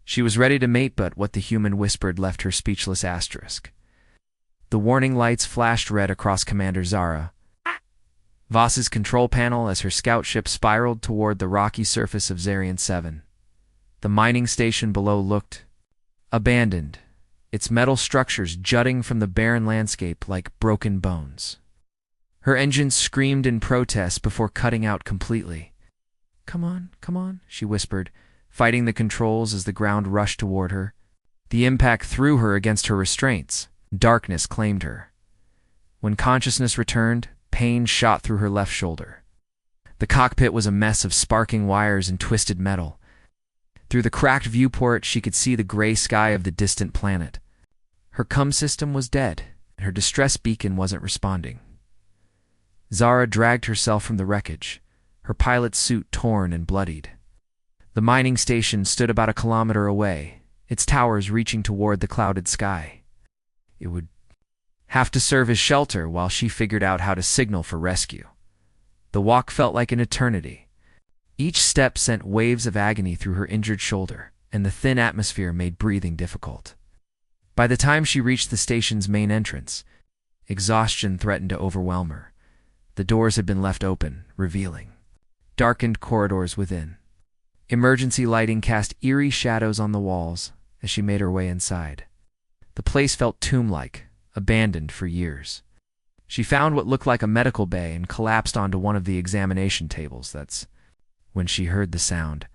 She was ready to mate, but what the human whispered left her speechless. Asterisk. The warning lights flashed red across Commander Zara Voss's control panel as her scout ship spiraled toward the rocky surface of Zarian 7. The mining station below looked abandoned, its metal structures jutting from the barren landscape like broken bones. Her engines screamed in protest before cutting out completely. Come on, she whispered, fighting the controls as the ground rushed toward her. The impact threw her against her restraints. Darkness claimed her. When consciousness returned, pain shot through her left shoulder. The cockpit was a mess of sparking wires and twisted metal. Through the cracked viewport, she could see the gray sky of the distant planet. Her comm system was dead, and her distress beacon wasn't responding. Zara dragged herself from the wreckage, her pilot's suit torn and bloodied. The mining station stood about a kilometer away, its towers reaching toward the clouded sky. It would have to serve as shelter while she figured out how to signal for rescue. The walk felt like an eternity. Each step sent waves of agony through her injured shoulder, and the thin atmosphere made breathing difficult. By the time she reached the station's main entrance, exhaustion threatened to overwhelm her. The doors had been left open, revealing darkened corridors within. Emergency lighting cast eerie shadows on the walls as she made her way inside. The place felt tomb-like, abandoned for years. She found what looked like a medical bay and collapsed onto one of the examination tables. That's when she heard the sound.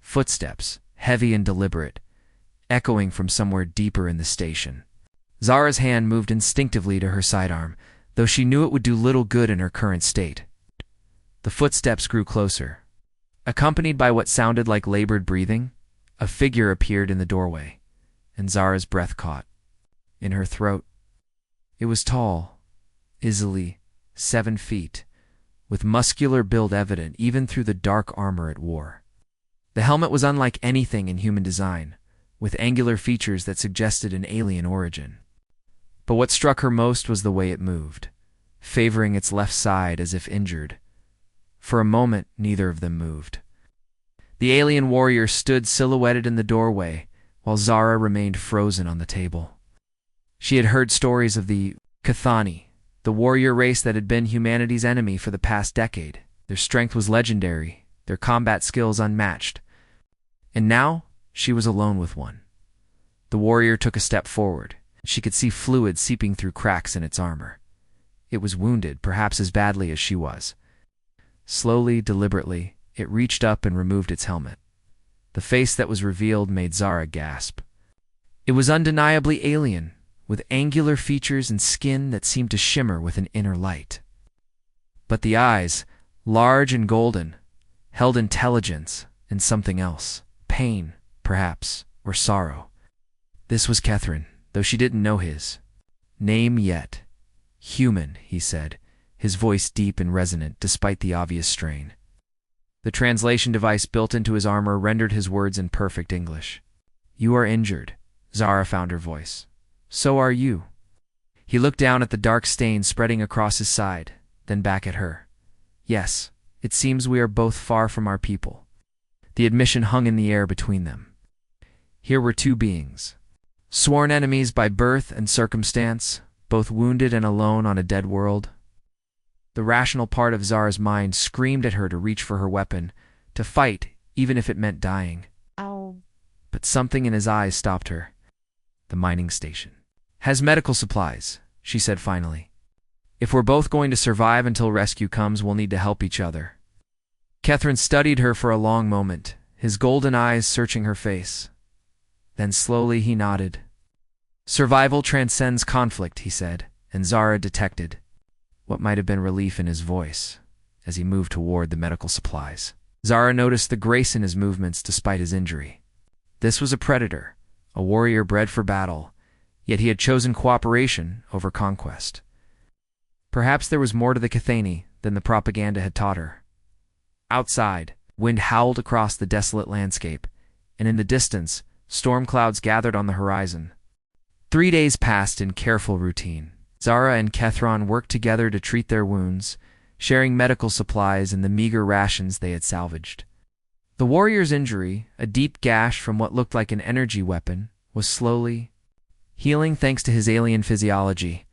Footsteps, heavy and deliberate, echoing from somewhere deeper in the station. Zara's hand moved instinctively to her sidearm, though she knew it would do little good in her current state. The footsteps grew closer. Accompanied by what sounded like labored breathing, a figure appeared in the doorway, and Zara's breath caught in her throat. It was tall, easily 7 feet, with muscular build evident even through the dark armor it wore. The helmet was unlike anything in human design, with angular features that suggested an alien origin. But what struck her most was the way it moved, favoring its left side as if injured. For a moment, neither of them moved. The alien warrior stood silhouetted in the doorway, while Zara remained frozen on the table. She had heard stories of the Cathani, the warrior race that had been humanity's enemy for the past decade. Their strength was legendary, their combat skills unmatched. And now, she was alone with one. The warrior took a step forward. She could see fluid seeping through cracks in its armor. It was wounded, perhaps as badly as she was. Slowly, deliberately, it reached up and removed its helmet. The face that was revealed made Zara gasp. It was undeniably alien, with angular features and skin that seemed to shimmer with an inner light. But the eyes, large and golden, held intelligence and something else. Pain, perhaps, or sorrow. This was Kethrin, though she didn't know his name yet. Human, he said, his voice deep and resonant despite the obvious strain. The translation device built into his armor rendered his words in perfect English. You are injured, Zara found her voice. So are you. He looked down at the dark stain spreading across his side, then back at her. Yes, it seems we are both far from our people. The admission hung in the air between them. Here were two beings, sworn enemies by birth and circumstance, both wounded and alone on a dead world. The rational part of Zara's mind screamed at her to reach for her weapon, to fight, even if it meant dying. Ow. But something in his eyes stopped her. The mining station has medical supplies, she said finally. If we're both going to survive until rescue comes, we'll need to help each other. Kethrin studied her for a long moment, his golden eyes searching her face. Then slowly he nodded. Survival transcends conflict, he said, and Zara detected what might have been relief in his voice as he moved toward the medical supplies. Zara noticed the grace in his movements despite his injury. This was a predator, a warrior bred for battle, yet he had chosen cooperation over conquest. Perhaps there was more to the Cathani than the propaganda had taught her. Outside, wind howled across the desolate landscape, and in the distance, storm clouds gathered on the horizon. 3 days passed in careful routine. Zara and Kethrin worked together to treat their wounds, sharing medical supplies and the meager rations they had salvaged. The warrior's injury, a deep gash from what looked like an energy weapon, was slowly healing thanks to his alien physiology.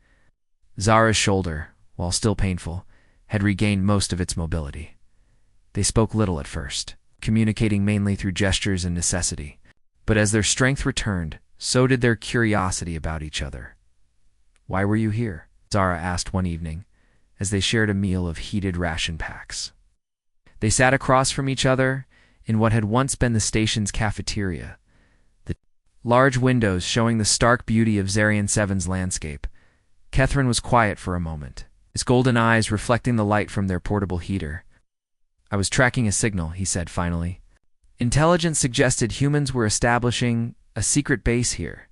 Zara's shoulder, while still painful, had regained most of its mobility. They spoke little at first, communicating mainly through gestures and necessity. But as their strength returned, so did their curiosity about each other. "Why were you here?" Zara asked one evening, as they shared a meal of heated ration packs. They sat across from each other in what had once been the station's cafeteria, the large windows showing the stark beauty of Zarian 7's landscape. Kethrin was quiet for a moment, his golden eyes reflecting the light from their portable heater. "I was tracking a signal," he said finally. "Intelligence suggested humans were establishing a secret base here."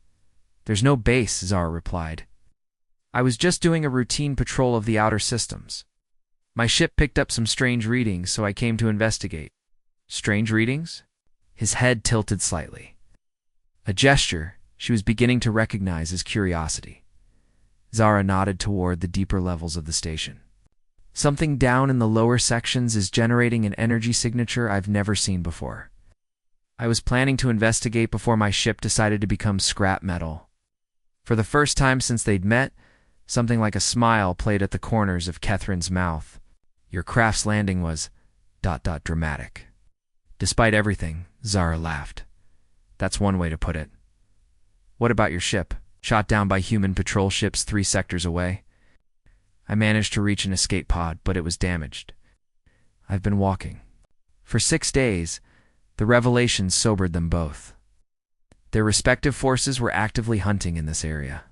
"There's no base," Zara replied. "I was just doing a routine patrol of the outer systems. My ship picked up some strange readings, so I came to investigate." "Strange readings?" His head tilted slightly. A gesture she was beginning to recognize as curiosity. Zara nodded toward the deeper levels of the station. "Something down in the lower sections is generating an energy signature I've never seen before. I was planning to investigate before my ship decided to become scrap metal." For the first time since they'd met, something like a smile played at the corners of Kethrin's mouth. "Your craft's landing was ... dramatic." "Despite everything," Zara laughed. "That's one way to put it." "What about your ship? Shot down by human patrol ships 3 sectors away?" "I managed to reach an escape pod, but it was damaged. I've been walking." For 6 days, the revelations sobered them both. Their respective forces were actively hunting in this area,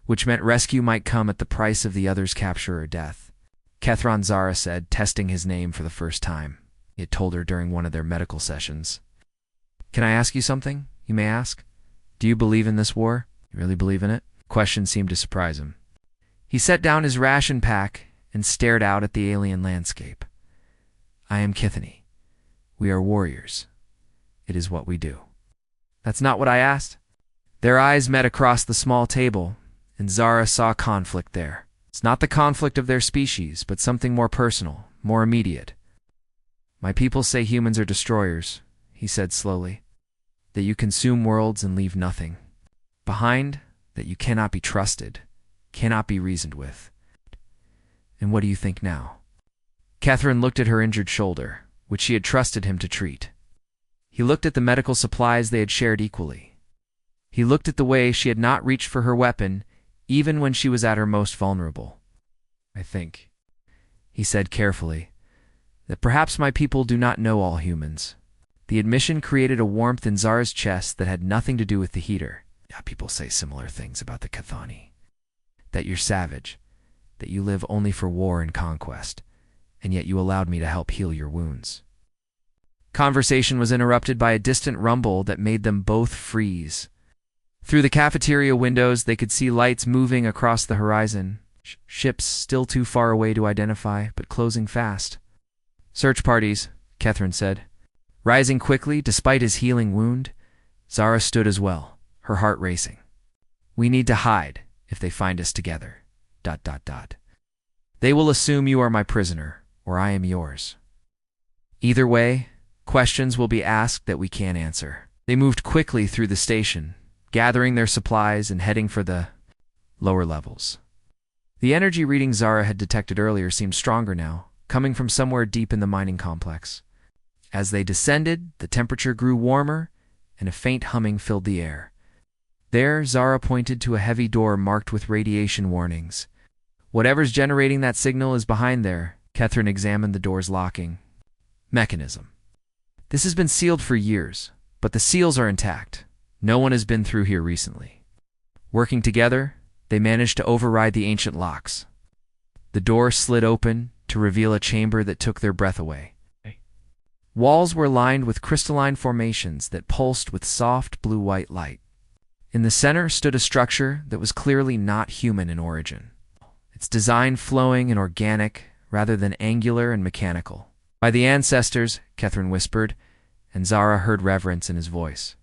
which meant rescue might come at the price of the other's capture or death. Kethron, Zara said, testing his name for the first time. He had told her during one of their medical sessions. "Can I ask you something?" you may ask. "Do you believe in this war? You really believe in it?" The question seemed to surprise him. He set down his ration pack and stared out at the alien landscape. "I am Kithany. We are warriors. It is what we do." "That's not what I asked." Their eyes met across the small table, and Zara saw conflict there. It's not the conflict of their species, but something more personal, more immediate. "My people say humans are destroyers," he said slowly. "That you consume worlds and leave nothing behind, that you cannot be trusted, cannot be reasoned with. And what do you think now?" Kethrin looked at her injured shoulder, which she had trusted him to treat. He looked at the medical supplies they had shared equally. He looked at the way she had not reached for her weapon, even when she was at her most vulnerable. "I think," he said carefully, "that perhaps my people do not know all humans." The admission created a warmth in Zara's chest that had nothing to do with the heater. "Yeah, people say similar things about the Kethani. That you're savage, that you live only for war and conquest, and yet you allowed me to help heal your wounds." Conversation was interrupted by a distant rumble that made them both freeze. Through the cafeteria windows, they could see lights moving across the horizon, ships still too far away to identify, but closing fast. "Search parties," Kethrin said. Rising quickly, despite his healing wound, Zara stood as well, her heart racing. "We need to hide if they find us together. ... They will assume you are my prisoner, or I am yours. Either way, questions will be asked that we can't answer." They moved quickly through the station, gathering their supplies and heading for the lower levels. The energy reading Zara had detected earlier seemed stronger now, coming from somewhere deep in the mining complex. As they descended, the temperature grew warmer, and a faint humming filled the air. There, Zara pointed to a heavy door marked with radiation warnings. "Whatever's generating that signal is behind there." Kethrin examined the door's locking mechanism. "This has been sealed for years, but the seals are intact. No one has been through here recently." Working together, they managed to override the ancient locks. The door slid open to reveal a chamber that took their breath away. Walls were lined with crystalline formations that pulsed with soft blue-white light. In the center stood a structure that was clearly not human in origin, its design flowing and organic rather than angular and mechanical. "By the ancestors," Kethrin whispered, and Zara heard reverence in his voice.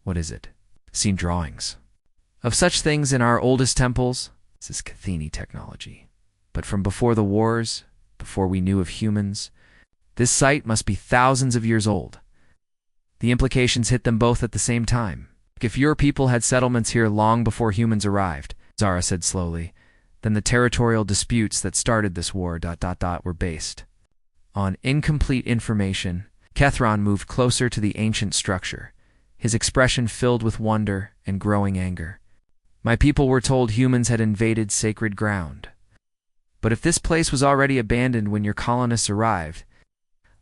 "What is it?" "Seen drawings of such things in our oldest temples." "This is Cathini technology. But from before the wars, before we knew of humans, This site must be thousands of years old. The implications hit them both at the same time. If your people had settlements here long before humans arrived, Zara said slowly, then the territorial disputes that started this war ... were based on incomplete information. Kethron moved closer to the ancient structure, his expression filled with wonder and growing anger. My people were told humans had invaded sacred ground. But if this place was already abandoned when your colonists arrived,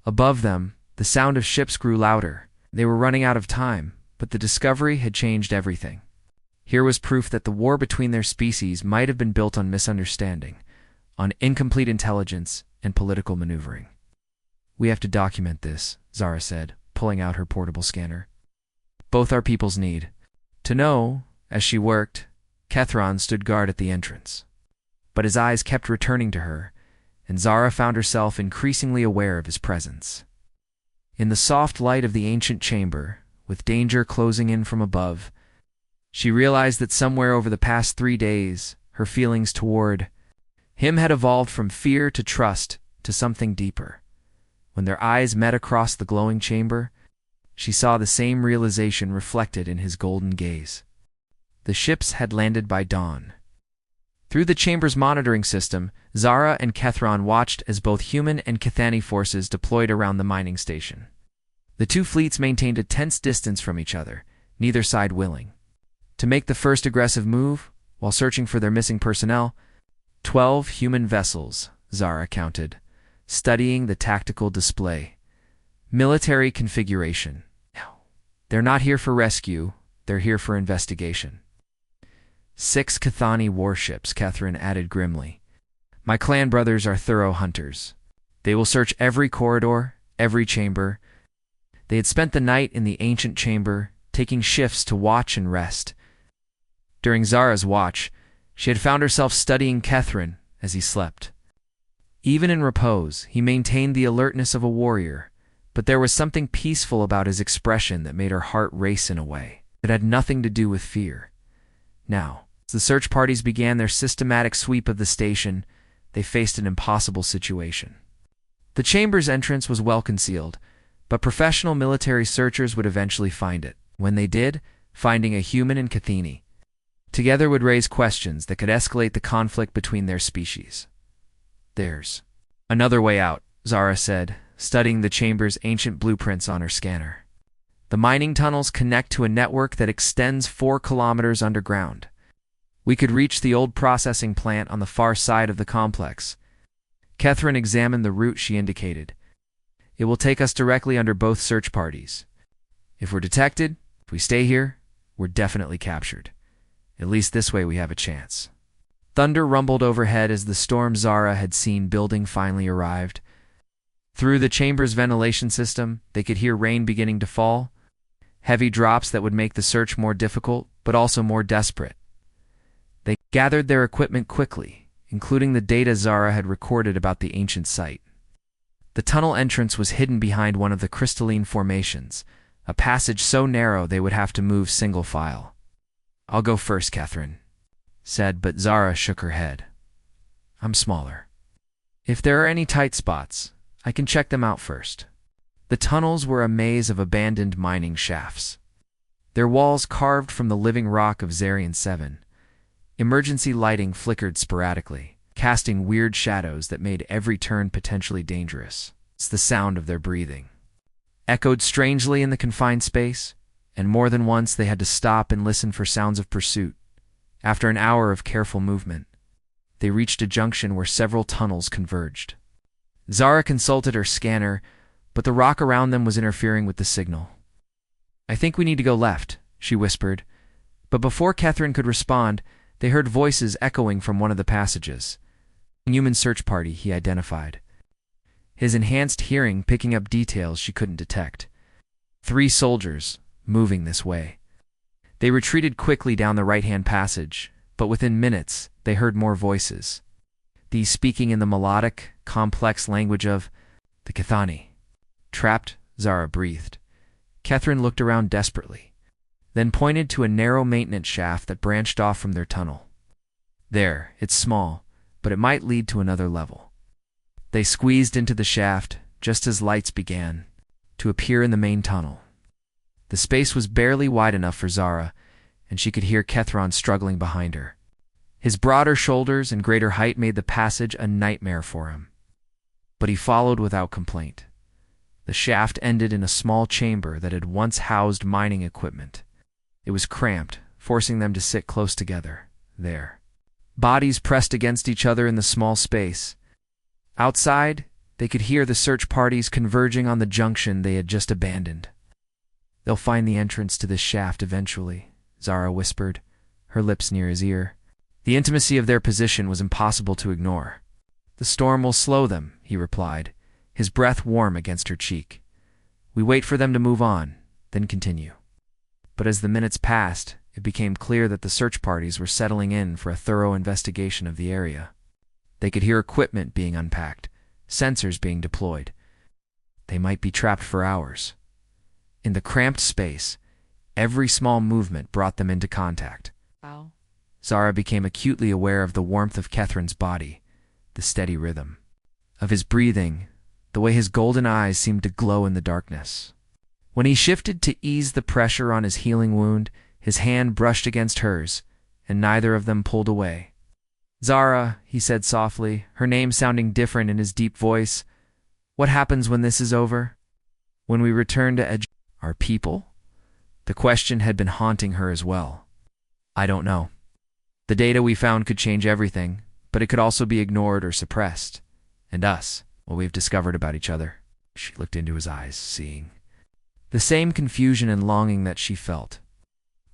above them, the sound of ships grew louder. They were running out of time, but the discovery had changed everything. Here was proof that the war between their species might have been built on misunderstanding, on incomplete intelligence and political maneuvering. We have to document this, Zara said, pulling out her portable scanner. Both our peoples need to know. As she worked, Kethron stood guard at the entrance. But his eyes kept returning to her, and Zara found herself increasingly aware of his presence. In the soft light of the ancient chamber, with danger closing in from above, she realized that somewhere over the past 3 days, her feelings toward him had evolved from fear to trust to something deeper. When their eyes met across the glowing chamber, she saw the same realization reflected in his golden gaze. The ships had landed by dawn. Through the chamber's monitoring system, Zara and Kethron watched as both human and Kethani forces deployed around the mining station. The two fleets maintained a tense distance from each other, neither side willing to make the first aggressive move. While searching for their missing personnel, 12 human vessels, Zara counted, studying the tactical display. Military configuration. They're not here for rescue, they're here for investigation. 6 Kethani warships, Catherine added grimly. My clan brothers are thorough hunters. They will search every corridor, every chamber. They had spent the night in the ancient chamber, taking shifts to watch and rest. During Zara's watch, she had found herself studying Kethron as he slept. Even in repose, he maintained the alertness of a warrior, but there was something peaceful about his expression that made her heart race in a way that had nothing to do with fear. Now, as the search parties began their systematic sweep of the station, they faced an impossible situation. The chamber's entrance was well concealed, but professional military searchers would eventually find it. When they did, finding a human in Kethani together would raise questions that could escalate the conflict between their species. There's another way out, Zara said, studying the chamber's ancient blueprints on her scanner. The mining tunnels connect to a network that extends 4 kilometers underground. We could reach the old processing plant on the far side of the complex. Kethron examined the route she indicated. It will take us directly under both search parties. If we're detected, if we stay here, we're definitely captured. At least this way we have a chance. Thunder rumbled overhead as the storm Zara had seen building finally arrived. Through the chamber's ventilation system, they could hear rain beginning to fall, heavy drops that would make the search more difficult, but also more desperate. They gathered their equipment quickly, including the data Zara had recorded about the ancient site. The tunnel entrance was hidden behind one of the crystalline formations, a passage so narrow they would have to move single file. I'll go first, Kethron said, but Zara shook her head. I'm smaller. If there are any tight spots, I can check them out first. The tunnels were a maze of abandoned mining shafts, their walls carved from the living rock of Zarian 7. Emergency lighting flickered sporadically, casting weird shadows that made every turn potentially dangerous. It's the sound of their breathing echoed strangely in the confined space, and more than once they had to stop and listen for sounds of pursuit. After an hour of careful movement, they reached a junction where several tunnels converged. Zara consulted her scanner, but the rock around them was interfering with the signal. I think we need to go left, she whispered, but before Kethron could respond, they heard voices echoing from one of the passages. Human search party, he identified, his enhanced hearing picking up details she couldn't detect. 3 soldiers, moving this way. They retreated quickly down the right-hand passage, but within minutes, they heard more voices, these speaking in the melodic, complex language of the Kethani. Trapped, Zara breathed. Kethron looked around desperately, then pointed to a narrow maintenance shaft that branched off from their tunnel. There, it's small, but it might lead to another level. They squeezed into the shaft, just as lights began to appear in the main tunnel. The space was barely wide enough for Zara, and she could hear Kethron struggling behind her. His broader shoulders and greater height made the passage a nightmare for him. But he followed without complaint. The shaft ended in a small chamber that had once housed mining equipment. It was cramped, forcing them to sit close together, there. Bodies pressed against each other in the small space. Outside, they could hear the search parties converging on the junction they had just abandoned. "They'll find the entrance to this shaft eventually," Zara whispered, her lips near his ear. The intimacy of their position was impossible to ignore. "The storm will slow them," he replied, his breath warm against her cheek. "We wait for them to move on, then continue." But as the minutes passed, it became clear that the search parties were settling in for a thorough investigation of the area. They could hear equipment being unpacked, sensors being deployed. They might be trapped for hours. In the cramped space, every small movement brought them into contact. Wow. Zara became acutely aware of the warmth of Kethron's body, the steady rhythm of his breathing, the way his golden eyes seemed to glow in the darkness. When he shifted to ease the pressure on his healing wound, his hand brushed against hers, and neither of them pulled away. "Zara," he said softly, her name sounding different in his deep voice, "what happens when this is over? When we return to our people?" The question had been haunting her as well. "I don't know. The data we found could change everything, but it could also be ignored or suppressed. And us, what we've discovered about each other." She looked into his eyes, seeing the same confusion and longing that she felt.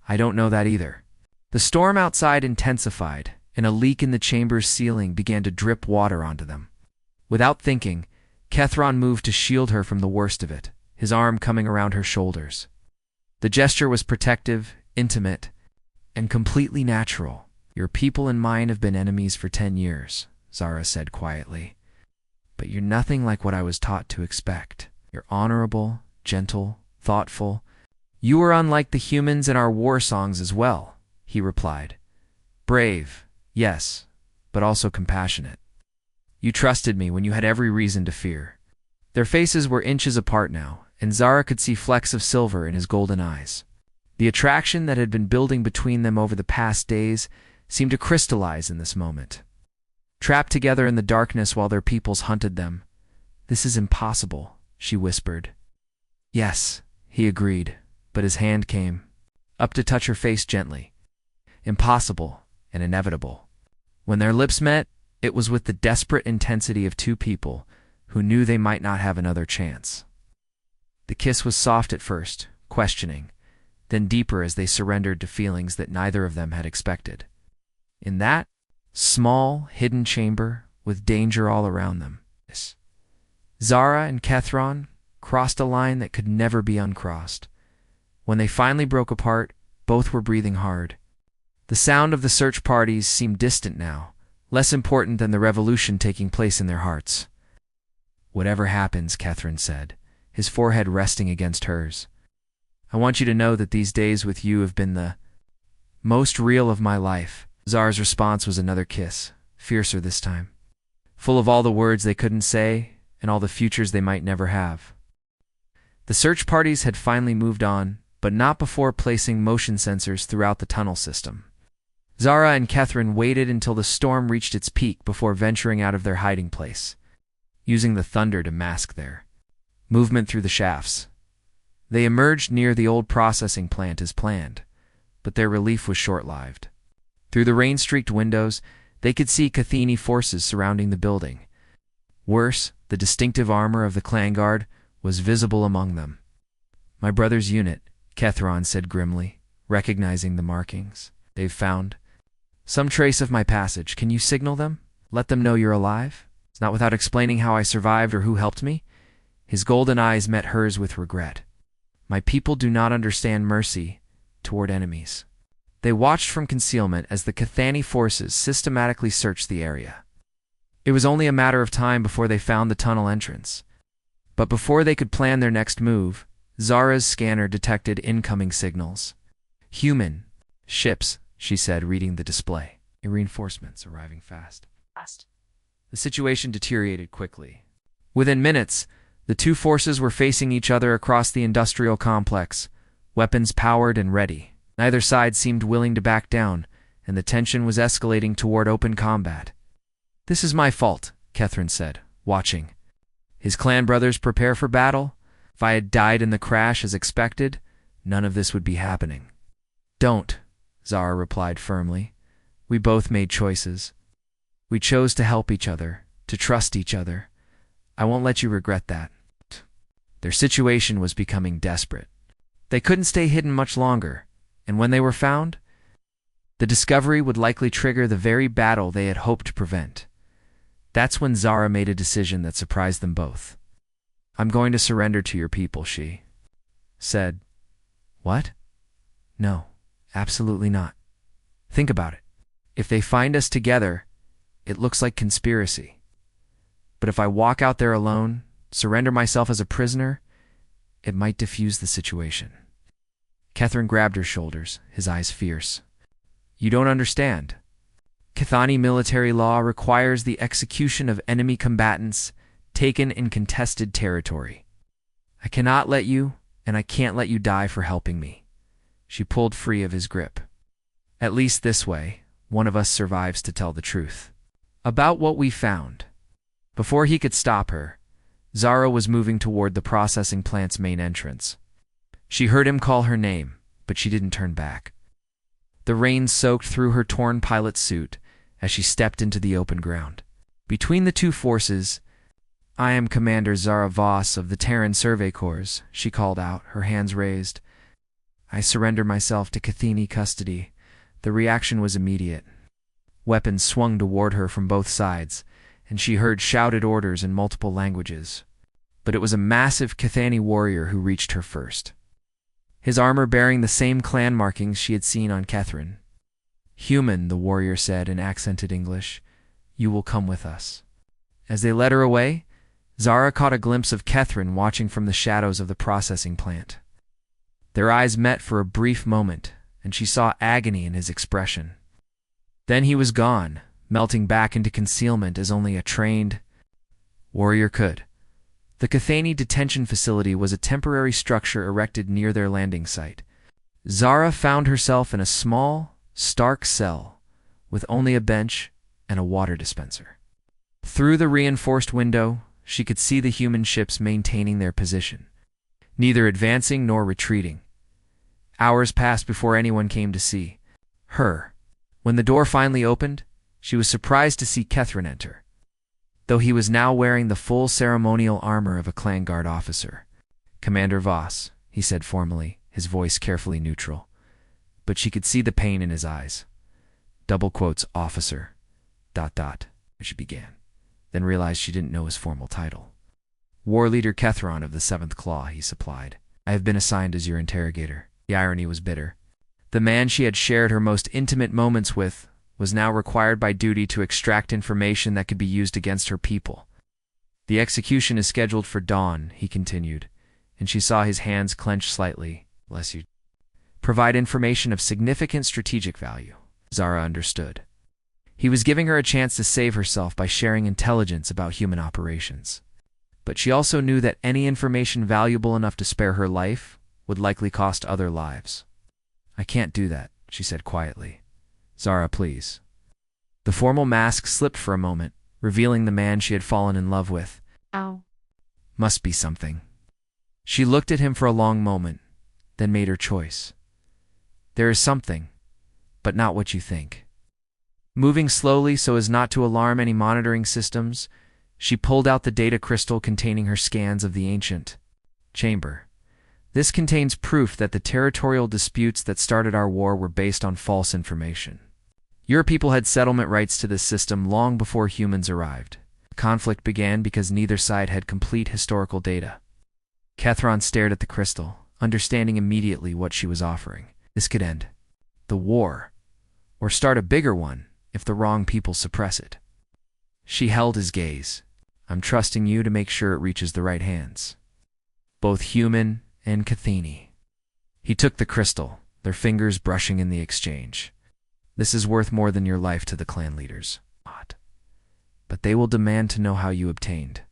"I don't know that either." The storm outside intensified, and a leak in the chamber's ceiling began to drip water onto them. Without thinking, Kethron moved to shield her from the worst of it, his arm coming around her shoulders. The gesture was protective, intimate, and completely natural. "Your people and mine have been enemies for 10 years, Zara said quietly. "But you're nothing like what I was taught to expect. You're honorable, gentle, thoughtful. You are unlike the humans in our war songs as well," he replied. "Brave, yes, but also compassionate. You trusted me when you had every reason to fear." Their faces were inches apart now, and Zara could see flecks of silver in his golden eyes. The attraction that had been building between them over the past days seemed to crystallize in this moment. Trapped together in the darkness while their peoples hunted them. "This is impossible," she whispered. "Yes," he agreed, but his hand came up to touch her face gently. Impossible and inevitable. When their lips met, it was with the desperate intensity of two people who knew they might not have another chance. The kiss was soft at first, questioning, then deeper as they surrendered to feelings that neither of them had expected. In that small, hidden chamber, with danger all around them, Zara and Kethron crossed a line that could never be uncrossed. When they finally broke apart, both were breathing hard. The sound of the search parties seemed distant now, less important than the revolution taking place in their hearts. "Whatever happens," Kethron said, his forehead resting against hers, "I want you to know that these days with you have been the most real of my life." Zara's response was another kiss, fiercer this time, full of all the words they couldn't say and all the futures they might never have. The search parties had finally moved on, but not before placing motion sensors throughout the tunnel system. Zara and Kethron waited until the storm reached its peak before venturing out of their hiding place, using the thunder to mask their movement through the shafts. They emerged near the old processing plant as planned, but their relief was short-lived. Through the rain-streaked windows, they could see Cathini forces surrounding the building. Worse, the distinctive armor of the clan guard was visible among them. "My brother's unit," Kethron said grimly, recognizing the markings. "They've found some trace of my passage. Can you signal them? Let them know you're alive? It's not without explaining how I survived or who helped me." His golden eyes met hers with regret. "My people do not understand mercy toward enemies." They watched from concealment as the Cathani forces systematically searched the area. It was only a matter of time before they found the tunnel entrance. But before they could plan their next move, Zara's scanner detected incoming signals. "Human ships," she said, reading the display. "Reinforcements arriving fast." The situation deteriorated quickly. Within minutes, The two forces were facing each other across the industrial complex, weapons powered and ready. Neither side seemed willing to back down, and the tension was escalating toward open combat. "This is my fault," Catherine said, watching his clan brothers prepare for battle. "If I had died in the crash as expected, none of this would be happening." "Don't," Zara replied firmly. "We both made choices. We chose to help each other, to trust each other. I won't let you regret that." Their situation was becoming desperate. They couldn't stay hidden much longer, and when they were found, the discovery would likely trigger the very battle they had hoped to prevent. That's when Zara made a decision that surprised them both. "I'm going to surrender to your people," she said. "What?" "No, absolutely not. Think about it. If they find us together, it looks like conspiracy. But if I walk out there alone, surrender myself as a prisoner, it might defuse the situation." Catherine grabbed her shoulders, his eyes fierce. "You don't understand. Cathani military law requires the execution of enemy combatants taken in contested territory. I cannot let you, and I can't let you die for helping me." She pulled free of his grip. "At least this way, one of us survives to tell the truth about what we found." Before he could stop her, Zara was moving toward the processing plant's main entrance. She heard him call her name, but she didn't turn back. The rain soaked through her torn pilot suit as she stepped into the open ground. Between the two forces, "I am Commander Zara Voss of the Terran Survey Corps," she called out, her hands raised. "I surrender myself to Cathini custody." The reaction was immediate. Weapons swung toward her from both sides, and she heard shouted orders in multiple languages. But it was a massive Cathani warrior who reached her first, his armor bearing the same clan markings she had seen on Catherine. "Human," the warrior said in accented English, "you will come with us." As they led her away, Zara caught a glimpse of Catherine watching from the shadows of the processing plant. Their eyes met for a brief moment, and she saw agony in his expression. Then he was gone, melting back into concealment as only a trained warrior could. The Cathani detention facility was a temporary structure erected near their landing site. Zara found herself in a small, stark cell with only a bench and a water dispenser. Through the reinforced window, she could see the human ships maintaining their position, neither advancing nor retreating. Hours passed before anyone came to see her. When the door finally opened, she was surprised to see Catherine enter, though he was now wearing the full ceremonial armor of a clan guard officer. "Commander Voss," he said formally, his voice carefully neutral. But she could see the pain in his eyes. Double quotes, "officer," ... she began, then realized she didn't know his formal title. "War Leader Kethron of the 7th Claw," he supplied. "I have been assigned as your interrogator." The irony was bitter. The man she had shared her most intimate moments with was now required by duty to extract information that could be used against her people. "The execution is scheduled for dawn," he continued, and she saw his hands clench slightly. "Bless you. Provide information of significant strategic value." Zara understood. He was giving her a chance to save herself by sharing intelligence about human operations. But she also knew that any information valuable enough to spare her life would likely cost other lives. "I can't do that," she said quietly. "Zara, please." The formal mask slipped for a moment, revealing the man she had fallen in love with. Ow. Must be something. She looked at him for a long moment, then made her choice. "There is something, but not what you think." Moving slowly so as not to alarm any monitoring systems, she pulled out the data crystal containing her scans of the ancient chamber. "This contains proof that the territorial disputes that started our war were based on false information. Your people had settlement rights to this system long before humans arrived. The conflict began because neither side had complete historical data." Kethron stared at the crystal, understanding immediately what she was offering. This could end the war, or start a bigger one if the wrong people suppress it. She held his gaze. "I'm trusting you to make sure it reaches the right hands, both human and Cathini." He took the crystal, their fingers brushing in the exchange. "This is worth more than your life to the clan leaders. But they will demand to know how you obtained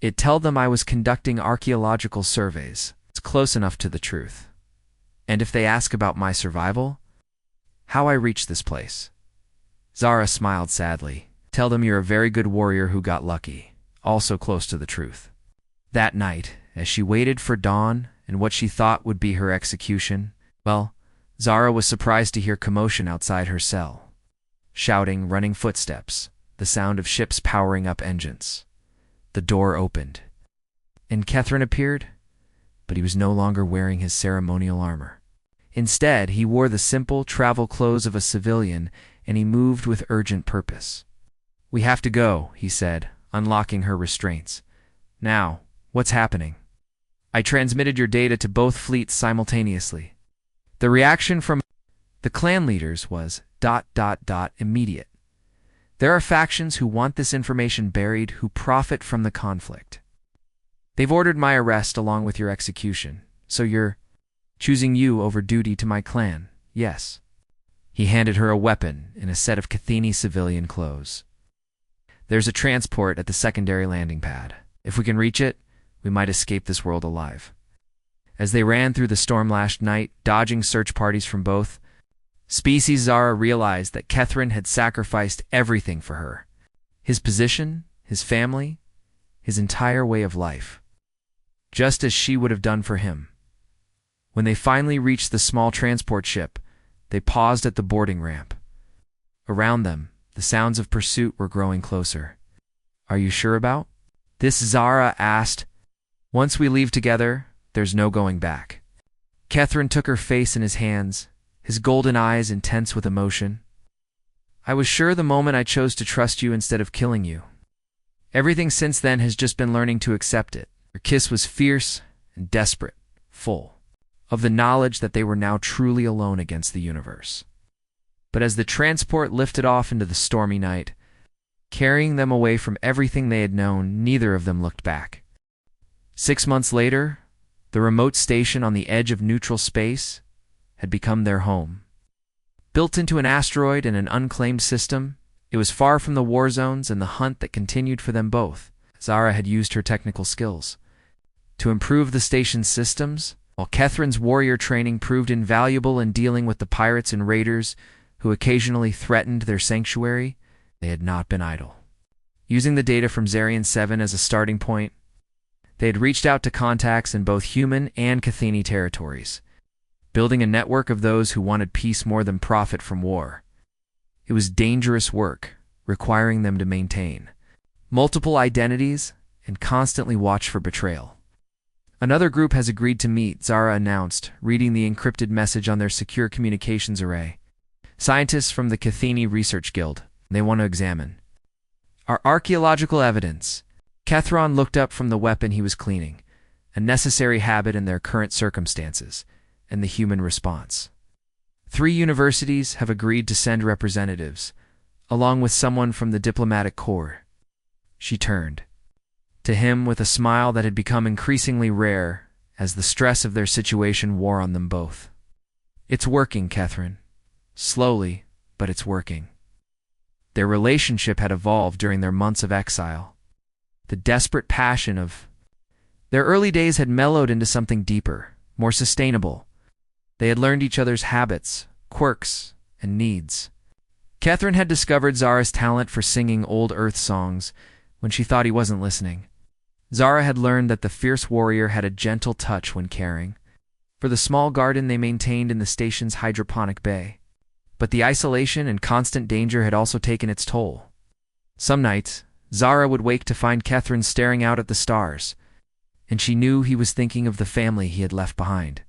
Tell them I was conducting archaeological surveys. It's close enough to the truth. And if they ask about my survival, how I reached this place. Zara smiled sadly. Tell them you're a very good warrior who got lucky, also close to the truth. That night, as she waited for dawn and what she thought would be her execution, well, Zara was surprised to hear commotion outside her cell. Shouting, running footsteps, the sound of ships powering up engines. The door opened, and Kethrin appeared, but he was no longer wearing his ceremonial armor. Instead, he wore the simple travel clothes of a civilian, and he moved with urgent purpose. "We have to go," he said, unlocking her restraints. "Now, what's happening?" "I transmitted your data to both fleets simultaneously." The reaction from the clan leaders was ... immediate. There are factions who want this information buried, who profit from the conflict. They've ordered my arrest along with your execution, so you're choosing you over duty to my clan, yes. He handed her a weapon and a set of Cathini civilian clothes. "There's a transport at the secondary landing pad. If we can reach it, we might escape this world alive." As they ran through the storm-lashed night, dodging search parties from both species, Zara realized that Kethrin had sacrificed everything for her. His position, his family, his entire way of life. Just as she would have done for him. When they finally reached the small transport ship, they paused at the boarding ramp. Around them, the sounds of pursuit were growing closer. "Are you sure about this?" Zara asked. "Once we leave together, there's no going back." Kethrin took her face in his hands, his golden eyes intense with emotion. "I was sure the moment I chose to trust you instead of killing you. Everything since then has just been learning to accept it." Her kiss was fierce and desperate, full of the knowledge that they were now truly alone against the universe. But as the transport lifted off into the stormy night, carrying them away from everything they had known, neither of them looked back. 6 months later, the remote station on the edge of neutral space had become their home. Built into an asteroid in an unclaimed system, it was far from the war zones and the hunt that continued for them both. Zara had used her technical skills to improve the station's systems, while Kethrin's warrior training proved invaluable in dealing with the pirates and raiders who occasionally threatened their sanctuary. They had not been idle. Using the data from Zarian 7 as a starting point, they had reached out to contacts in both human and Cathini territories, building a network of those who wanted peace more than profit from war. It was dangerous work, requiring them to maintain multiple identities and constantly watch for betrayal. "Another group has agreed to meet," Zara announced, reading the encrypted message on their secure communications array. "Scientists from the Cathini Research Guild. They want to examine our archaeological evidence." Kethron looked up from the weapon he was cleaning, a necessary habit in their current circumstances, and the human response. 3 universities have agreed to send representatives, along with someone from the diplomatic corps. She turned to him with a smile that had become increasingly rare as the stress of their situation wore on them both. "It's working, Kethrin. Slowly, but it's working." Their relationship had evolved during their months of exile. The desperate passion of their early days had mellowed into something deeper, more sustainable. They had learned each other's habits, quirks, and needs. Kethrin had discovered Zara's talent for singing old Earth songs when she thought he wasn't listening. Zara had learned that the fierce warrior had a gentle touch when caring for the small garden they maintained in the station's hydroponic bay. But the isolation and constant danger had also taken its toll. Some nights, Zara would wake to find Kethrin staring out at the stars, and she knew he was thinking of the family he had left behind.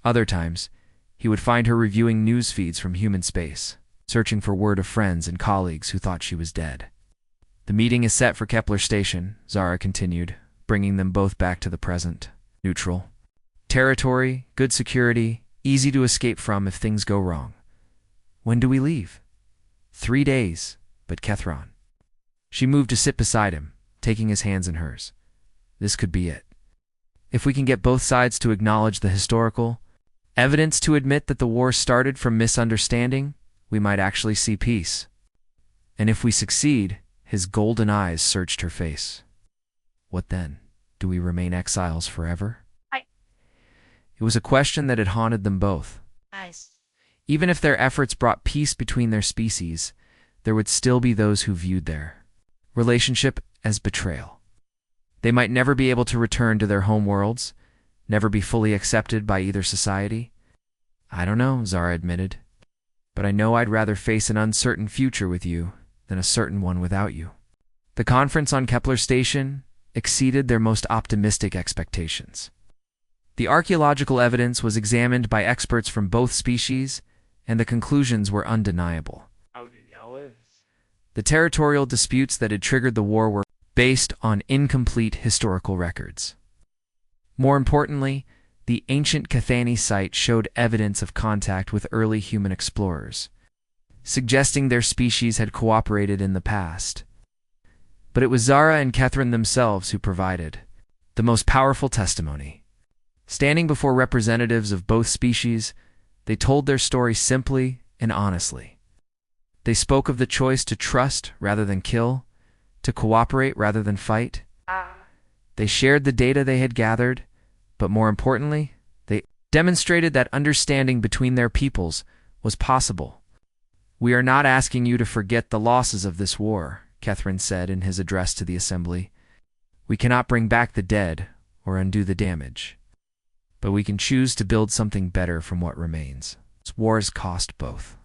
Other times, he would find her reviewing news feeds from human space, searching for word of friends and colleagues who thought she was dead. "The meeting is set for Kepler Station," Zara continued, bringing them both back to the present. "Neutral territory, good security, easy to escape from if things go wrong." "When do we leave?" 3 days, but Kethron. She moved to sit beside him, taking his hands in hers. "This could be it. If we can get both sides to acknowledge the historical evidence to admit that the war started from misunderstanding, we might actually see peace. And if we succeed," his golden eyes searched her face. What then? Do we remain exiles forever? I, It was a question that had haunted them both. I, Even if their efforts brought peace between their species, there would still be those who viewed their relationship as betrayal. They might never be able to return to their home worlds, never be fully accepted by either society. I don't know, Zara admitted, but I know I'd rather face an uncertain future with you than a certain one without you. The conference on Kepler Station exceeded their most optimistic expectations. The archaeological evidence was examined by experts from both species, and the conclusions were undeniable. The territorial disputes that had triggered the war were based on incomplete historical records. More importantly, the ancient Cathani site showed evidence of contact with early human explorers, suggesting their species had cooperated in the past. But it was Zara and Catherine themselves who provided the most powerful testimony. Standing before representatives of both species, they told their story simply and honestly. They spoke of the choice to trust rather than kill, to cooperate rather than fight. They shared the data they had gathered, but more importantly, they demonstrated that understanding between their peoples was possible. "We are not asking you to forget the losses of this war," Catherine said in his address to the assembly. "We cannot bring back the dead or undo the damage, but we can choose to build something better from what remains." Wars cost both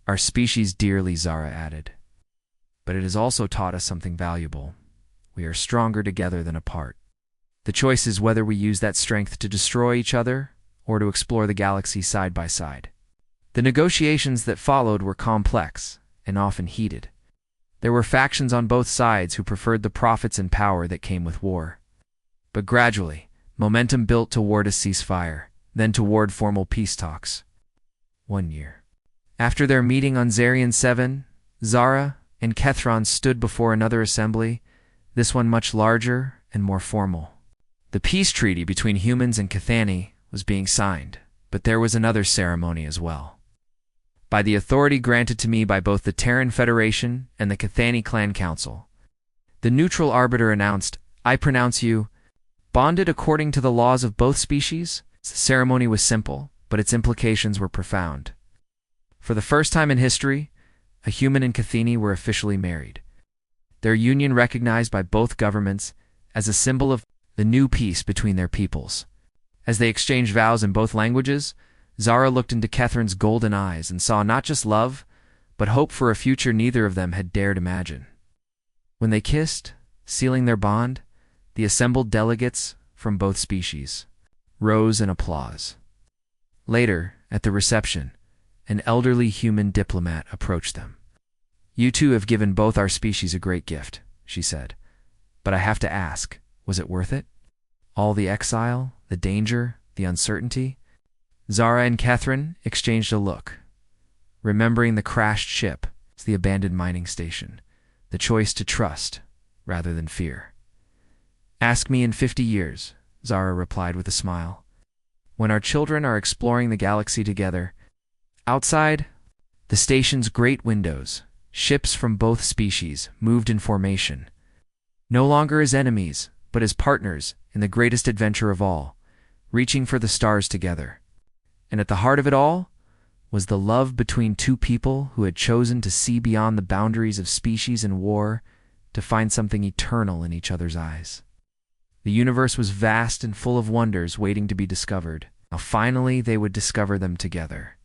our species dearly, Zara added. "But it has also taught us something valuable. We are stronger together than apart. The choice is whether we use that strength to destroy each other or to explore the galaxy side by side." The negotiations that followed were complex and often heated. There were factions on both sides who preferred the profits and power that came with war. But gradually, momentum built toward a ceasefire, then toward formal peace talks. 1 year. After their meeting on Zarian 7, Zara and Kethron stood before another assembly, this one much larger and more formal. The peace treaty between humans and Cathani was being signed, but there was another ceremony as well. By the authority granted to me by both the Terran Federation and the Cathani Clan Council, the neutral arbiter announced, "I pronounce you bonded according to the laws of both species." The ceremony was simple, but its implications were profound. For the first time in history, a human and Cathani were officially married, their union recognized by both governments as a symbol of the new peace between their peoples. As they exchanged vows in both languages, Zara looked into Catherine's golden eyes and saw not just love, but hope for a future neither of them had dared imagine. When they kissed, sealing their bond, the assembled delegates from both species rose in applause. Later, at the reception, an elderly human diplomat approached them. "You two have given both our species a great gift," she said. "But I have to ask, was it worth it? All the exile, the danger, the uncertainty?" Zara and Catherine exchanged a look, remembering the crashed ship, the abandoned mining station, the choice to trust rather than fear. "Ask me in 50 years, Zara replied with a smile. "When our children are exploring the galaxy together. Outside the station's great windows, ships from both species moved in formation, no longer as enemies, but as partners in the greatest adventure of all, reaching for the stars together. And at the heart of it all was the love between two people who had chosen to see beyond the boundaries of species and war, to find something eternal in each other's eyes. The universe was vast and full of wonders waiting to be discovered. Now finally they would discover them together.